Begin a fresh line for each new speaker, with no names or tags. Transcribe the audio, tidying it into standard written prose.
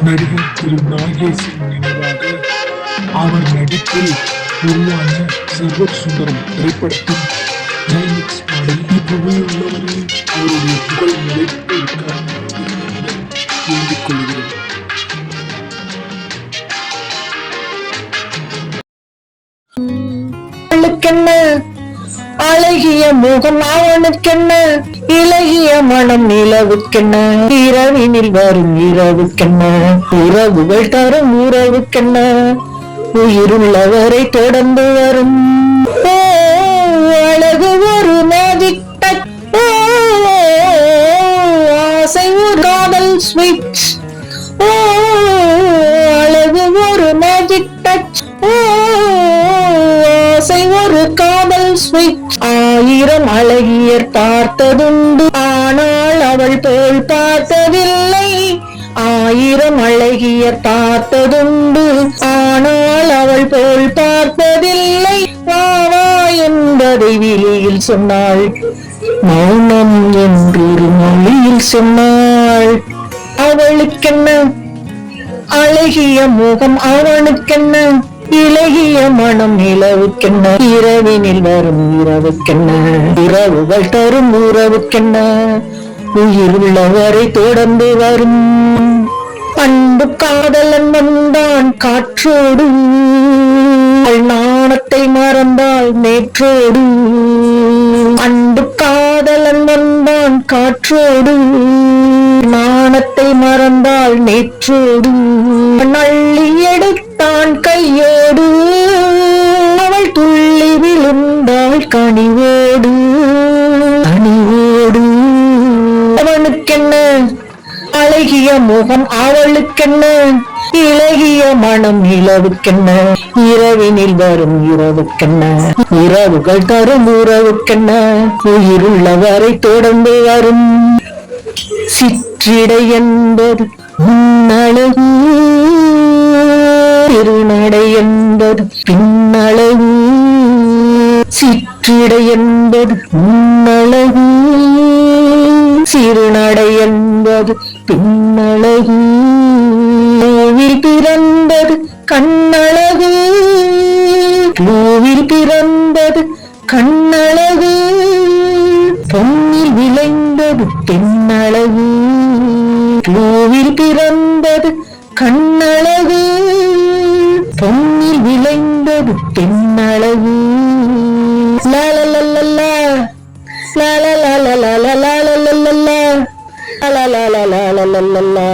நடிகர் திரு நாகேஷின் நினைவாக அவர் நடிப்பில் உருவான சர்வர் சுந்தரம் திரைப்படத்தின் கிளைமேக்ஸ் பாடல் இப்புவியில் உள்ளவரையும் அவருடைய புகழ் நிலைத்து இருக்க வேண்டிக் கொள்கிறேன்.
அழகிய முகம் அவனுக்கென்ன, இலகிய மனம் நிலவுக்கென்ன, இரவினில் வரும் இரவுக்கென்ன, உறவுகள் தரும் உறவுக்கென்ன, உயிருள்ளவரை தொடர்ந்து வரும் அழகு ஒரு மேஜிக் டச், ஆசை ஒரு காதல் ஸ்விட்ச், அழகு ஒரு மேஜிக் டச், ஆசை ஒரு காதல் ஸ்விட்ச். ஆயிரம் அழகியர் பார்த்ததுண்டு, ஆனால் அவள் போல் பார்த்ததில்லை. ஆயிரம் அழகியர் பார்த்ததுண்டு, ஆனால் அவள் போல் பார்த்ததில்லை. வாவா என்பதை விழியில் சொன்னாள், மௌனம் என்றொரு மொழியில் சொன்னாள். அவளுக்கென்ன அழகிய முகம் அவனுக்கென்ன, இலகிய மனம் நிலவுக்கென்ன, இரவினில் வரும் இரவுக்கென்ன, இரவுகள் தரும் உறவுக்கென்ன, உயிருள்ளவரை தொடர்ந்து வரும். அன்பு காதலன் வந்தான் காற்றோடு, நாணத்தை மறந்தால் நேற்றோடு. அன்பு காதலன் வந்தான் காற்றோடு, நாணத்தை மறந்தால் நேற்றோடு. நள்ளி எடுத்தான் கையோடு, அவள் துள்ளி விழுந்தாள் கனிவோடு கனிவோடு. அவனுக்கென்ன அழகிய முகம் அவளுக்கென்ன, இலகிய மனம் நிலவுக்கென்ன, இரவினில் வரும் இரவுக்கென்ன, இரவுகள் தரும் உறவுக்கென்ன, உயிருள்ளவரை தொடர்ந்து வரும். சிற்றிடை என்பது முன்னழகு, திருநடை என்பது பின்னழகு. சிற்றிடை என்பது முன்னழகு, சிறுநடை என்பது பின்னழகு. பூவில் பிறந்தது கண்ணழகு, பூவில் பிறந்தது கண்ணழகு, பொன்னில் விளைந்தது பெண்ணழகு. பூவில் பிறந்தது கண்ணழகு, பொன்னில் விளைந்தது பெண்ணழகு. லாலலலலா லாலலலலா லாலலலலா லாலலலலா.